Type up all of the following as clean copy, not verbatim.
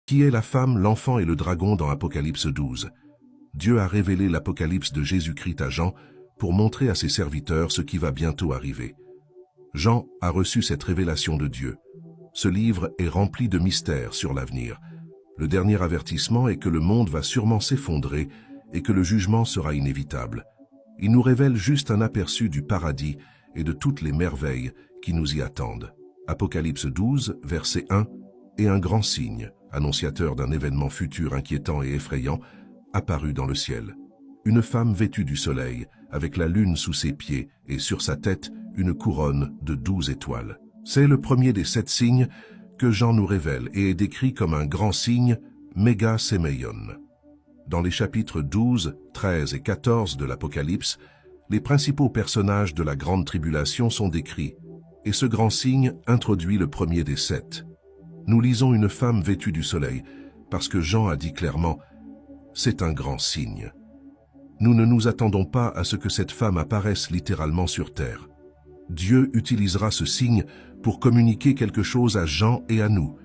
Qui est la femme, l'enfant et le dragon dans Apocalypse 12? Dieu a révélé l'Apocalypse de Jésus-Christ à Jean pour montrer à ses serviteurs ce qui va bientôt arriver. Jean a reçu cette révélation de Dieu. Ce livre est rempli de mystères sur l'avenir. Le dernier avertissement est que le monde va sûrement s'effondrer et que le jugement sera inévitable. Il nous révèle juste un aperçu du paradis et de toutes les merveilles qui nous y attendent. Apocalypse 12, verset 1, et un grand signe, annonciateur d'un événement futur inquiétant et effrayant, apparut dans le ciel. Une femme vêtue du soleil, avec la lune sous ses pieds et sur sa tête une couronne de 12 étoiles. C'est le premier des 7 signes que Jean nous révèle et est décrit comme un grand signe, Méga Séméion. Dans les chapitres 12, 13 et 14 de l'Apocalypse, les principaux personnages de la Grande Tribulation sont décrits, et ce grand signe introduit le premier des 7. Nous lisons une femme vêtue du soleil, parce que Jean a dit clairement « c'est un grand signe ». Nous ne nous attendons pas à ce que cette femme apparaisse littéralement sur terre. Dieu utilisera ce signe pour communiquer quelque chose à Jean et à nous.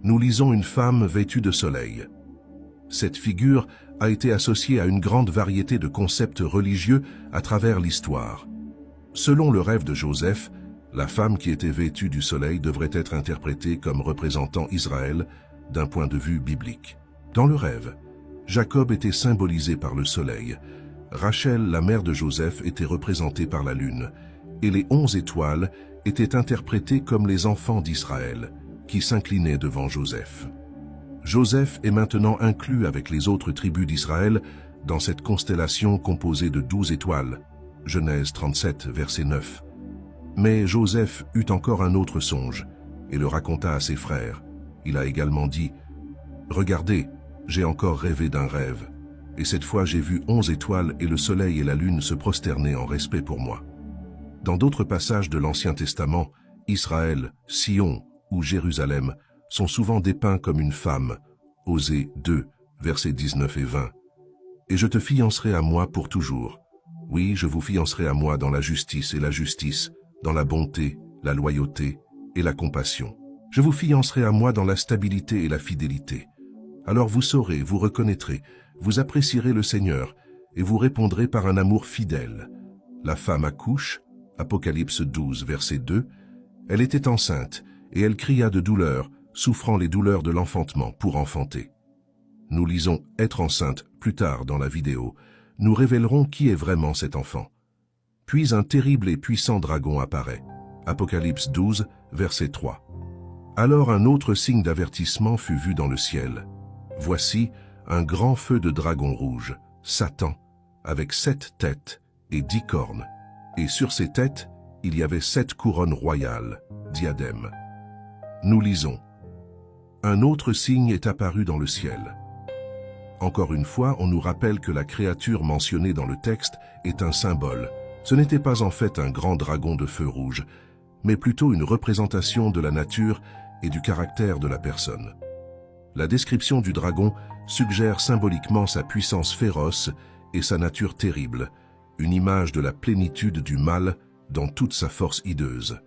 Nous lisons une femme vêtue de soleil. Cette figure a été associée à une grande variété de concepts religieux à travers l'histoire. Selon le rêve de Joseph, la femme qui était vêtue du soleil devrait être interprétée comme représentant Israël d'un point de vue biblique. Dans le rêve, Jacob était symbolisé par le soleil, Rachel, la mère de Joseph, était représentée par la lune, et les 11 étoiles étaient interprétées comme les enfants d'Israël, qui s'inclinaient devant Joseph. Joseph est maintenant inclus avec les autres tribus d'Israël dans cette constellation composée de 12 étoiles, Genèse 37, verset 9. Mais Joseph eut encore un autre songe, et le raconta à ses frères. Il a également dit « Regardez, j'ai encore rêvé d'un rêve, et cette fois j'ai vu 11 étoiles et le soleil et la lune se prosterner en respect pour moi. » Dans d'autres passages de l'Ancien Testament, Israël, Sion ou Jérusalem sont souvent dépeints comme une femme, Osée 2, versets 19 et 20. « Et je te fiancerai à moi pour toujours. Oui, je vous fiancerai à moi dans la justice et la justice, dans la bonté, la loyauté et la compassion. Je vous fiancerai à moi dans la stabilité et la fidélité. Alors vous saurez, vous reconnaîtrez, vous apprécierez le Seigneur, et vous répondrez par un amour fidèle. La femme accouche, Apocalypse 12, verset 2, elle était enceinte, et elle cria de douleur, souffrant les douleurs de l'enfantement pour enfanter. Nous lisons « être enceinte » plus tard dans la vidéo. Nous révélerons qui est vraiment cet enfant. Puis un terrible et puissant dragon apparaît. Apocalypse 12, verset 3. Alors un autre signe d'avertissement fut vu dans le ciel. Voici un grand feu de dragon rouge, Satan, avec 7 têtes et 10 cornes. Et sur ces têtes, il y avait 7 couronnes royales, diadèmes. Nous lisons. Un autre signe est apparu dans le ciel. Encore une fois, on nous rappelle que la créature mentionnée dans le texte est un symbole. Ce n'était pas en fait un grand dragon de feu rouge, mais plutôt une représentation de la nature et du caractère de la personne. La description du dragon suggère symboliquement sa puissance féroce et sa nature terrible, une image de la plénitude du mal dans toute sa force hideuse.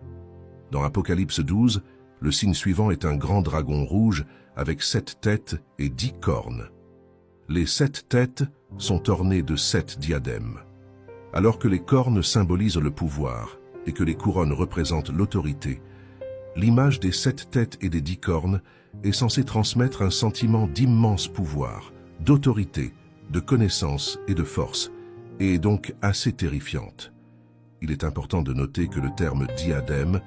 Dans Apocalypse 12, le signe suivant est un grand dragon rouge avec 7 têtes et 10 cornes. Les 7 têtes sont ornées de 7 diadèmes. Alors que les cornes symbolisent le pouvoir et que les couronnes représentent l'autorité, l'image des 7 têtes et des 10 cornes est censée transmettre un sentiment d'immense pouvoir, d'autorité, de connaissance et de force, et est donc assez terrifiante. Il est important de noter que le terme diadème,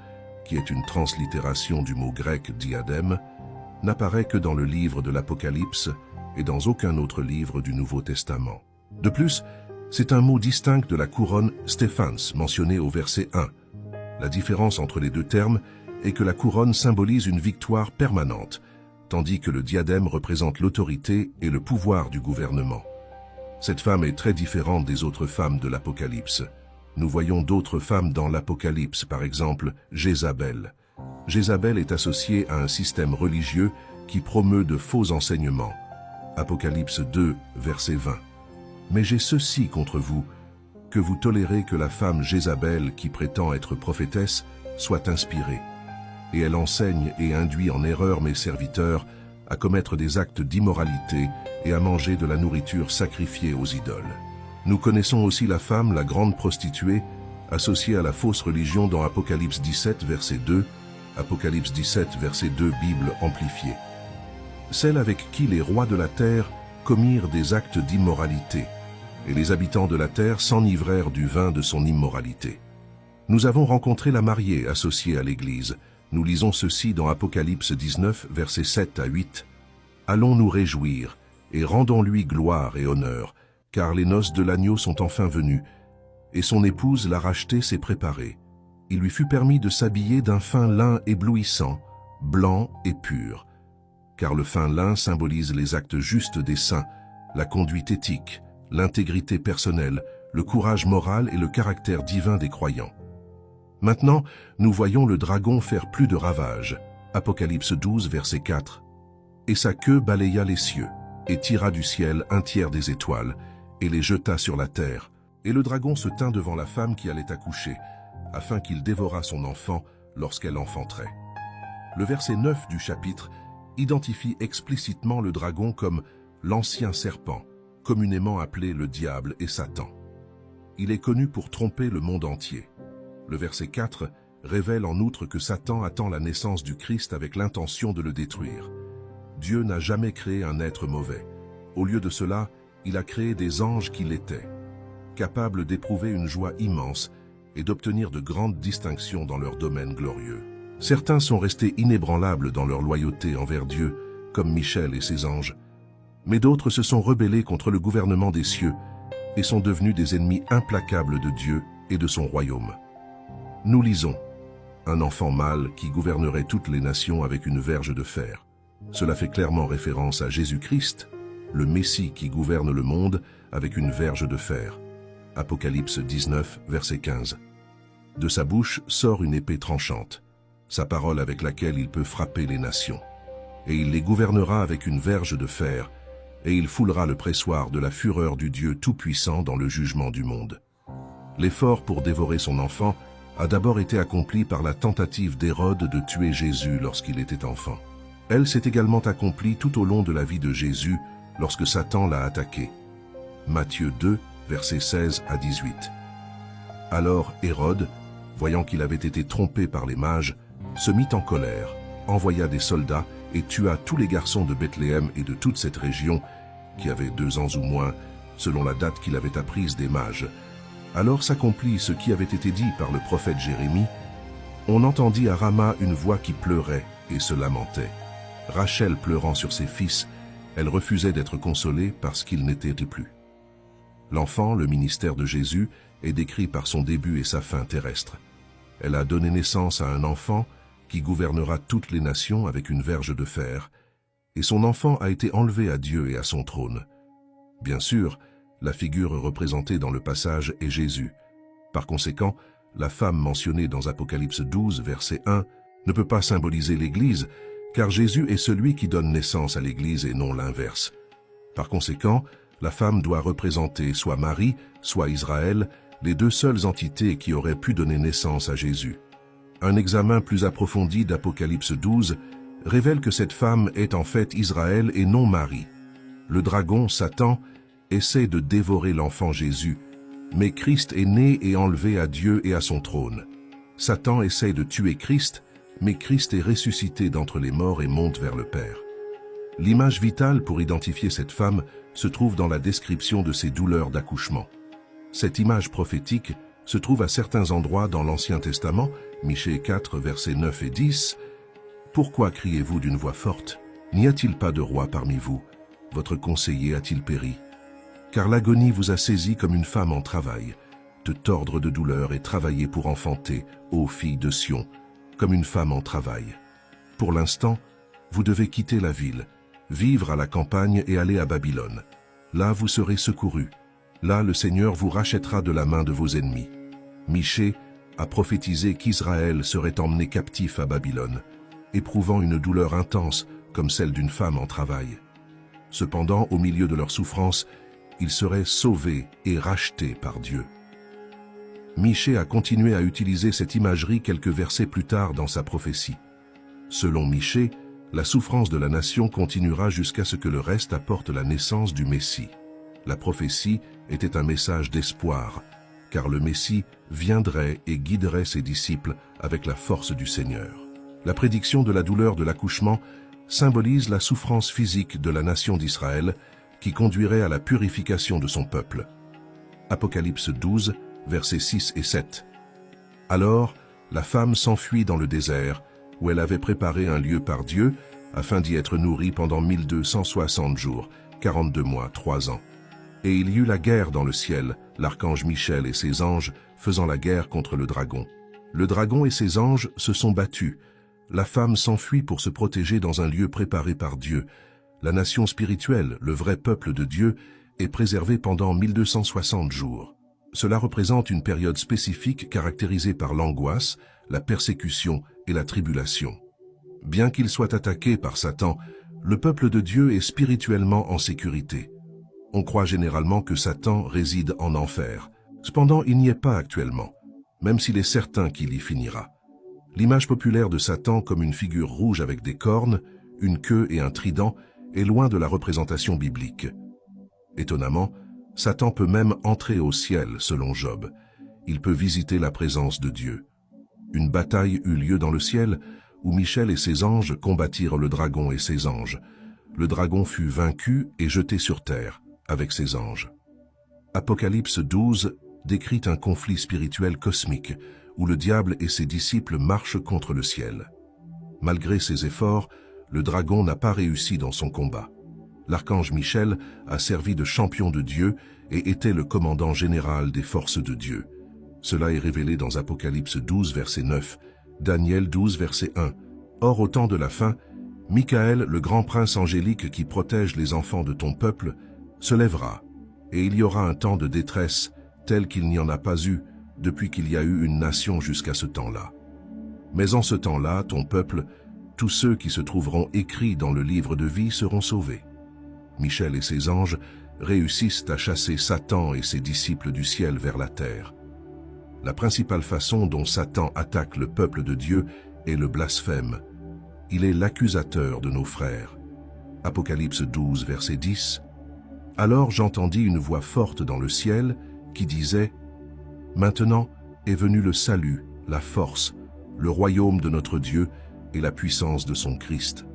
qui est une translittération du mot grec diadème, n'apparaît que dans le livre de l'Apocalypse et dans aucun autre livre du Nouveau Testament. De plus, c'est un mot distinct de la couronne Stéphans mentionnée au verset 1. La différence entre les deux termes est que la couronne symbolise une victoire permanente, tandis que le diadème représente l'autorité et le pouvoir du gouvernement. Cette femme est très différente des autres femmes de l'Apocalypse. Nous voyons d'autres femmes dans l'Apocalypse, par exemple Jézabel. Jézabel est associée à un système religieux qui promeut de faux enseignements. Apocalypse 2, verset 20. Mais j'ai ceci contre vous, que vous tolérez que la femme Jézabel, qui prétend être prophétesse, soit inspirée. Et elle enseigne et induit en erreur mes serviteurs à commettre des actes d'immoralité et à manger de la nourriture sacrifiée aux idoles. Nous connaissons aussi la femme, la grande prostituée, associée à la fausse religion dans Apocalypse 17, verset 2, Apocalypse 17, verset 2, Bible amplifiée. Celle avec qui les rois de la terre commirent des actes d'immoralité, et les habitants de la terre s'enivrèrent du vin de son immoralité. Nous avons rencontré la mariée associée à l'Église. Nous lisons ceci dans Apocalypse 19, versets 7 à 8. « Allons nous réjouir, et rendons-lui gloire et honneur, car les noces de l'agneau sont enfin venues, et son épouse l'a racheté s'est préparée. Il lui fut permis de s'habiller d'un fin lin éblouissant, blanc et pur. Car le fin lin symbolise les actes justes des saints, la conduite éthique, l'intégrité personnelle, le courage moral et le caractère divin des croyants. Maintenant, nous voyons le dragon faire plus de ravages. Apocalypse 12, verset 4. Et sa queue balaya les cieux, et tira du ciel un tiers des étoiles, et les jeta sur la terre. Et le dragon se tint devant la femme qui allait accoucher, afin qu'il dévorât son enfant lorsqu'elle enfanterait. Le verset 9 du chapitre identifie explicitement le dragon comme l'ancien serpent, communément appelé le diable et Satan. Il est connu pour tromper le monde entier. Le verset 4 révèle en outre que Satan attend la naissance du Christ avec l'intention de le détruire. Dieu n'a jamais créé un être mauvais. Au lieu de cela, il a créé des anges qui l'étaient, capables d'éprouver une joie immense et d'obtenir de grandes distinctions dans leur domaine glorieux. Certains sont restés inébranlables dans leur loyauté envers Dieu, comme Michel et ses anges, mais d'autres se sont rebellés contre le gouvernement des cieux et sont devenus des ennemis implacables de Dieu et de son royaume. Nous lisons « Un enfant mâle qui gouvernerait toutes les nations avec une verge de fer ». Cela fait clairement référence à Jésus-Christ, le Messie qui gouverne le monde avec une verge de fer. Apocalypse 19, verset 15. De sa bouche sort une épée tranchante, sa parole avec laquelle il peut frapper les nations. Et il les gouvernera avec une verge de fer, et il foulera le pressoir de la fureur du Dieu Tout-Puissant dans le jugement du monde. L'effort pour dévorer son enfant a d'abord été accompli par la tentative d'Hérode de tuer Jésus lorsqu'il était enfant. Elle s'est également accomplie tout au long de la vie de Jésus lorsque Satan l'a attaqué. Matthieu 2, versets 16 à 18. Alors Hérode, voyant qu'il avait été trompé par les mages, se mit en colère, envoya des soldats et tua tous les garçons de Bethléem et de toute cette région, qui avaient 2 ans ou moins, selon la date qu'il avait apprise des mages. Alors s'accomplit ce qui avait été dit par le prophète Jérémie. On entendit à Rama une voix qui pleurait et se lamentait. Rachel pleurant sur ses fils, elle refusait d'être consolée parce qu'ils n'étaient plus. L'enfant, le ministère de Jésus, est décrit par son début et sa fin terrestre. Elle a donné naissance à un enfant qui gouvernera toutes les nations avec une verge de fer, et son enfant a été enlevé à Dieu et à son trône. Bien sûr, la figure représentée dans le passage est Jésus. Par conséquent, la femme mentionnée dans Apocalypse 12, verset 1, ne peut pas symboliser l'Église, car Jésus est celui qui donne naissance à l'Église et non l'inverse. Par conséquent, la femme doit représenter soit Marie, soit Israël, les 2 seules entités qui auraient pu donner naissance à Jésus. Un examen plus approfondi d'Apocalypse 12 révèle que cette femme est en fait Israël et non Marie. Le dragon, Satan, essaie de dévorer l'enfant Jésus, mais Christ est né et enlevé à Dieu et à son trône. Satan essaie de tuer Christ, mais Christ est ressuscité d'entre les morts et monte vers le Père. L'image vitale pour identifier cette femme se trouve dans la description de ses douleurs d'accouchement. Cette image prophétique se trouve à certains endroits dans l'Ancien Testament, Michée 4, versets 9 et 10. « Pourquoi criez-vous d'une voix forte? N'y a-t-il pas de roi parmi vous? Votre conseiller a-t-il péri? Car l'agonie vous a saisi comme une femme en travail, de tordre de douleur et travailler pour enfanter, ô filles de Sion, comme une femme en travail. Pour l'instant, vous devez quitter la ville, vivre à la campagne et aller à Babylone. Là, vous serez secourus. Là, le Seigneur vous rachètera de la main de vos ennemis. » Michée a prophétisé qu'Israël serait emmené captif à Babylone, éprouvant une douleur intense comme celle d'une femme en travail. Cependant, au milieu de leur souffrance, ils seraient sauvés et rachetés par Dieu. Michée a continué à utiliser cette imagerie quelques versets plus tard dans sa prophétie. Selon Michée, La souffrance de la nation continuera jusqu'à ce que le reste apporte la naissance du Messie. La prophétie était un message d'espoir, car le Messie viendrait et guiderait ses disciples avec la force du Seigneur. La prédiction de la douleur de l'accouchement symbolise la souffrance physique de la nation d'Israël qui conduirait à la purification de son peuple. Apocalypse 12, versets 6 et 7. Alors, la femme s'enfuit dans le désert, où elle avait préparé un lieu par Dieu, afin d'y être nourrie pendant 1260 jours, 42 mois, 3 ans. Et il y eut la guerre dans le ciel, l'archange Michel et ses anges faisant la guerre contre le dragon. Le dragon et ses anges se sont battus. La femme s'enfuit pour se protéger dans un lieu préparé par Dieu. La nation spirituelle, le vrai peuple de Dieu, est préservée pendant 1260 jours. Cela représente une période spécifique caractérisée par l'angoisse, la persécution et la tribulation. Bien qu'il soit attaqué par Satan, le peuple de Dieu est spirituellement en sécurité. On croit généralement que Satan réside en enfer. Cependant, il n'y est pas actuellement, même s'il est certain qu'il y finira. L'image populaire de Satan comme une figure rouge avec des cornes, une queue et un trident est loin de la représentation biblique. Étonnamment, Satan peut même entrer au ciel, selon Job. Il peut visiter la présence de Dieu. Une bataille eut lieu dans le ciel, où Michel et ses anges combattirent le dragon et ses anges. Le dragon fut vaincu et jeté sur terre, avec ses anges. Apocalypse 12 décrit un conflit spirituel cosmique, où le diable et ses disciples marchent contre le ciel. Malgré ses efforts, le dragon n'a pas réussi dans son combat. L'archange Michel a servi de champion de Dieu et était le commandant général des forces de Dieu. Cela est révélé dans Apocalypse 12, verset 9, Daniel 12, verset 1. Or, au temps de la fin, Michael, le grand prince angélique qui protège les enfants de ton peuple, se lèvera, et il y aura un temps de détresse tel qu'il n'y en a pas eu depuis qu'il y a eu une nation jusqu'à ce temps-là. Mais en ce temps-là, ton peuple, tous ceux qui se trouveront écrits dans le livre de vie seront sauvés. Michel et ses anges réussissent à chasser Satan et ses disciples du ciel vers la terre. La principale façon dont Satan attaque le peuple de Dieu est le blasphème. Il est l'accusateur de nos frères. Apocalypse 12, verset 10. Alors j'entendis une voix forte dans le ciel qui disait « Maintenant est venu le salut, la force, le royaume de notre Dieu et la puissance de son Christ.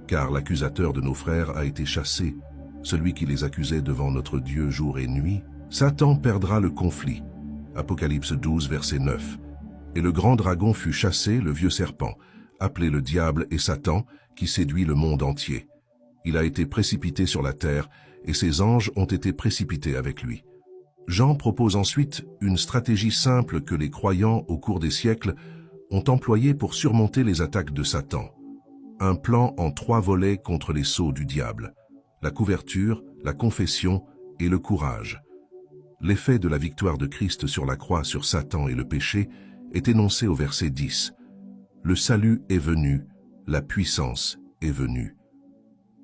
Car l'accusateur de nos frères a été chassé, celui qui les accusait devant notre Dieu jour et nuit. Satan perdra le conflit. » Apocalypse 12, verset 9. Et le grand dragon fut chassé, le vieux serpent, appelé le diable et Satan, qui séduit le monde entier. Il a été précipité sur la terre, et ses anges ont été précipités avec lui. Jean propose ensuite une stratégie simple que les croyants, au cours des siècles, ont employée pour surmonter les attaques de Satan. Un plan en 3 volets contre les sceaux du diable. La couverture, la confession et le courage. L'effet de la victoire de Christ sur la croix sur Satan et le péché est énoncé au verset 10. Le salut est venu, la puissance est venue.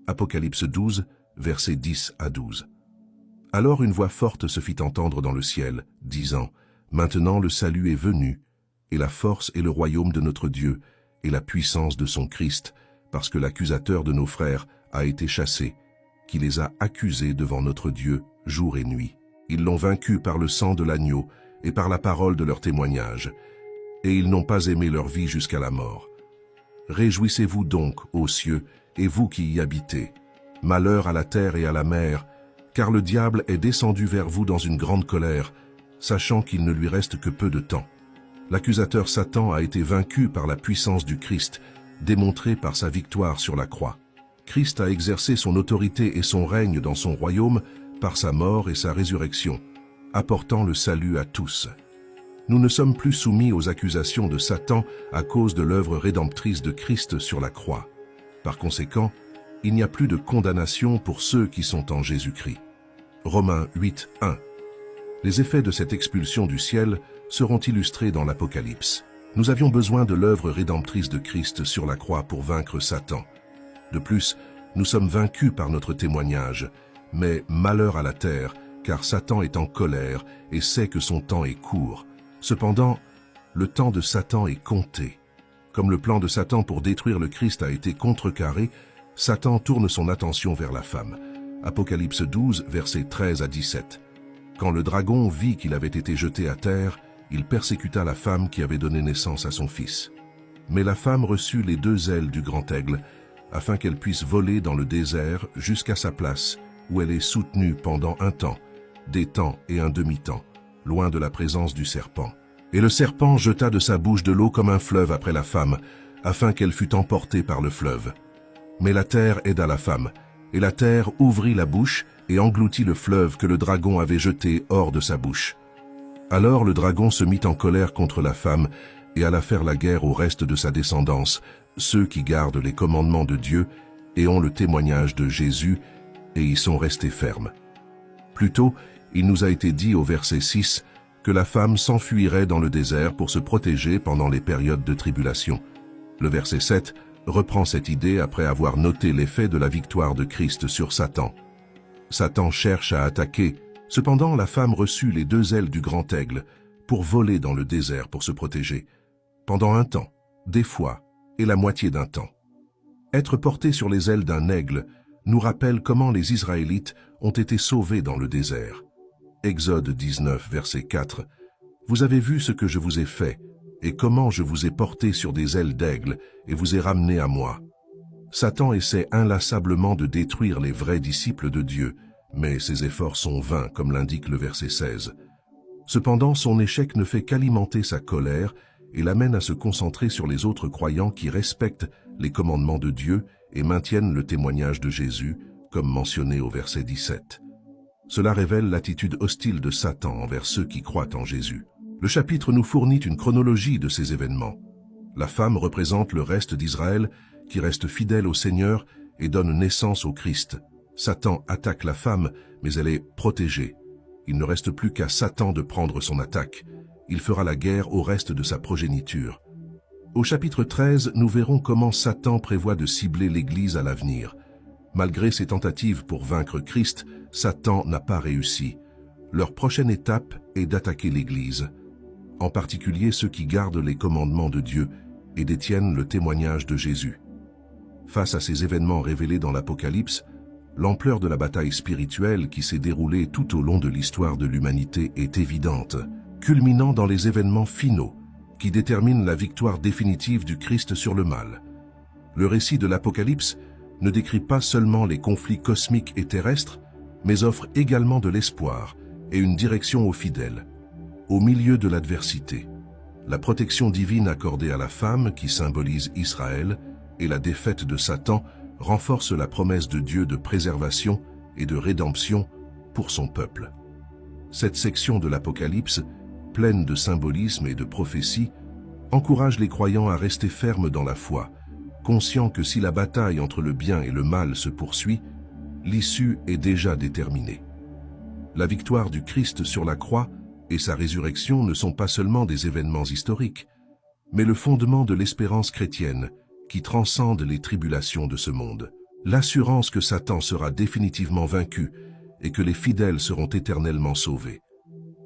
Apocalypse 12, versets 10 à 12. Alors une voix forte se fit entendre dans le ciel, disant « Maintenant le salut est venu, et la force et le royaume de notre Dieu, et la puissance de son Christ, parce que l'accusateur de nos frères a été chassé, qui les a accusés devant notre Dieu jour et nuit. Ils l'ont vaincu par le sang de l'agneau et par la parole de leur témoignage, et ils n'ont pas aimé leur vie jusqu'à la mort. Réjouissez-vous donc, ô cieux, et vous qui y habitez. Malheur à la terre et à la mer, car le diable est descendu vers vous dans une grande colère, sachant qu'il ne lui reste que peu de temps. L'accusateur Satan a été vaincu par la puissance du Christ, démontrée par sa victoire sur la croix. Christ a exercé son autorité et son règne dans son royaume par sa mort et sa résurrection, apportant le salut à tous. Nous ne sommes plus soumis aux accusations de Satan à cause de l'œuvre rédemptrice de Christ sur la croix. Par conséquent, il n'y a plus de condamnation pour ceux qui sont en Jésus-Christ. Romains 8, 1. Les effets de cette expulsion du ciel seront illustrés dans l'Apocalypse. Nous avions besoin de l'œuvre rédemptrice de Christ sur la croix pour vaincre Satan. De plus, nous sommes vaincus par notre témoignage, mais malheur à la terre, car Satan est en colère et sait que son temps est court. Cependant, le temps de Satan est compté. Comme le plan de Satan pour détruire le Christ a été contrecarré, Satan tourne son attention vers la femme. Apocalypse 12, versets 13 à 17. Quand le dragon vit qu'il avait été jeté à terre, il persécuta la femme qui avait donné naissance à son fils. Mais la femme reçut les 2 ailes du grand aigle, afin qu'elle puisse voler dans le désert jusqu'à sa place, où elle est soutenue pendant un temps, des temps et un demi-temps, loin de la présence du serpent. Et le serpent jeta de sa bouche de l'eau comme un fleuve après la femme, afin qu'elle fût emportée par le fleuve. Mais la terre aida la femme, et la terre ouvrit la bouche et engloutit le fleuve que le dragon avait jeté hors de sa bouche. Alors le dragon se mit en colère contre la femme et alla faire la guerre au reste de sa descendance, ceux qui gardent les commandements de Dieu et ont le témoignage de Jésus, et y sont restés fermes. Plus tôt, il nous a été dit au verset 6 que la femme s'enfuirait dans le désert pour se protéger pendant les périodes de tribulation. Le verset 7 reprend cette idée après avoir noté l'effet de la victoire de Christ sur Satan. Satan cherche à attaquer, cependant la femme reçut les 2 ailes du grand aigle pour voler dans le désert pour se protéger, pendant un temps, des fois, et la moitié d'un temps. Être porté sur les ailes d'un aigle nous rappelle comment les Israélites ont été sauvés dans le désert. Exode 19, verset 4. « Vous avez vu ce que je vous ai fait, et comment je vous ai porté sur des ailes d'aigle et vous ai ramené à moi. » Satan essaie inlassablement de détruire les vrais disciples de Dieu, mais ses efforts sont vains, comme l'indique le verset 16. Cependant, son échec ne fait qu'alimenter sa colère et l'amène à se concentrer sur les autres croyants qui respectent les commandements de Dieu et maintiennent le témoignage de Jésus, comme mentionné au verset 17. Cela révèle l'attitude hostile de Satan envers ceux qui croient en Jésus. Le chapitre nous fournit une chronologie de ces événements. La femme représente le reste d'Israël qui reste fidèle au Seigneur et donne naissance au Christ. Satan attaque la femme, mais elle est protégée. Il ne reste plus qu'à Satan de prendre son attaque. Il fera la guerre au reste de sa progéniture. Au chapitre 13, nous verrons comment Satan prévoit de cibler l'Église à l'avenir. Malgré ses tentatives pour vaincre Christ, Satan n'a pas réussi. Leur prochaine étape est d'attaquer l'Église, en particulier ceux qui gardent les commandements de Dieu et détiennent le témoignage de Jésus. Face à ces événements révélés dans l'Apocalypse, l'ampleur de la bataille spirituelle qui s'est déroulée tout au long de l'histoire de l'humanité est évidente, culminant dans les événements finaux qui déterminent la victoire définitive du Christ sur le mal. Le récit de l'Apocalypse ne décrit pas seulement les conflits cosmiques et terrestres, mais offre également de l'espoir et une direction aux fidèles. Au milieu de l'adversité, la protection divine accordée à la femme, qui symbolise Israël, et la défaite de Satan renforcent la promesse de Dieu de préservation et de rédemption pour son peuple. Cette section de l'Apocalypse, pleine de symbolisme et de prophéties, encourage les croyants à rester fermes dans la foi, conscients que si la bataille entre le bien et le mal se poursuit, l'issue est déjà déterminée. La victoire du Christ sur la croix et sa résurrection ne sont pas seulement des événements historiques, mais le fondement de l'espérance chrétienne qui transcende les tribulations de ce monde. L'assurance que Satan sera définitivement vaincu et que les fidèles seront éternellement sauvés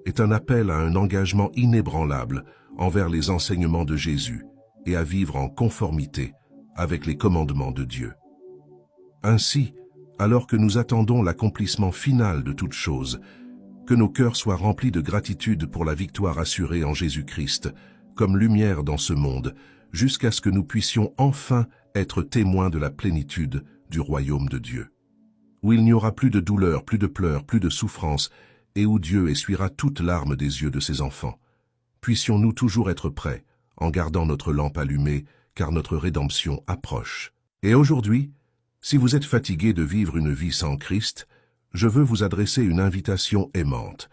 est un appel à un engagement inébranlable envers les enseignements de Jésus et à vivre en conformité avec les commandements de Dieu. Ainsi, alors que nous attendons l'accomplissement final de toutes choses, que nos cœurs soient remplis de gratitude pour la victoire assurée en Jésus-Christ, comme lumière dans ce monde, jusqu'à ce que nous puissions enfin être témoins de la plénitude du royaume de Dieu, où il n'y aura plus de douleur, plus de pleurs, plus de souffrance, et où Dieu essuiera toute larme des yeux de ses enfants. Puissions-nous toujours être prêts, en gardant notre lampe allumée, car notre rédemption approche. Et aujourd'hui, si vous êtes fatigué de vivre une vie sans Christ, je veux vous adresser une invitation aimante.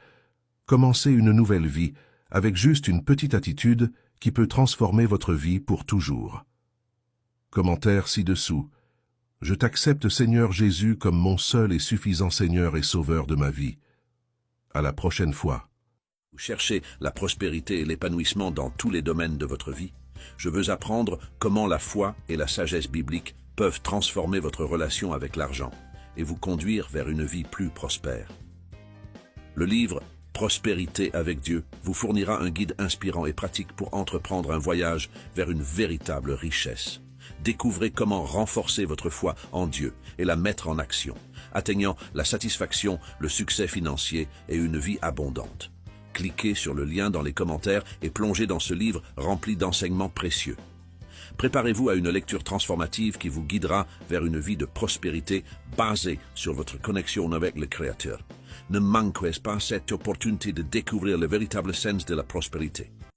Commencez une nouvelle vie avec juste une petite attitude qui peut transformer votre vie pour toujours. Commentaire ci-dessous. Je t'accepte, Seigneur Jésus, comme mon seul et suffisant Seigneur et Sauveur de ma vie. À la prochaine fois. Vous cherchez la prospérité et l'épanouissement dans tous les domaines de votre vie? Je veux apprendre comment la foi et la sagesse biblique peuvent transformer votre relation avec l'argent et vous conduire vers une vie plus prospère. Le livre « Prospérité avec Dieu vous fournira un guide inspirant et pratique pour entreprendre un voyage vers une véritable richesse. Découvrez comment renforcer votre foi en Dieu et la mettre en action, atteignant la satisfaction, le succès financier et une vie abondante. Cliquez sur le lien dans les commentaires et plongez dans ce livre rempli d'enseignements précieux. Préparez-vous à une lecture transformative qui vous guidera vers une vie de prospérité basée sur votre connexion avec le Créateur. Ne manquez pas cette opportunité de découvrir le véritable sens de la prospérité.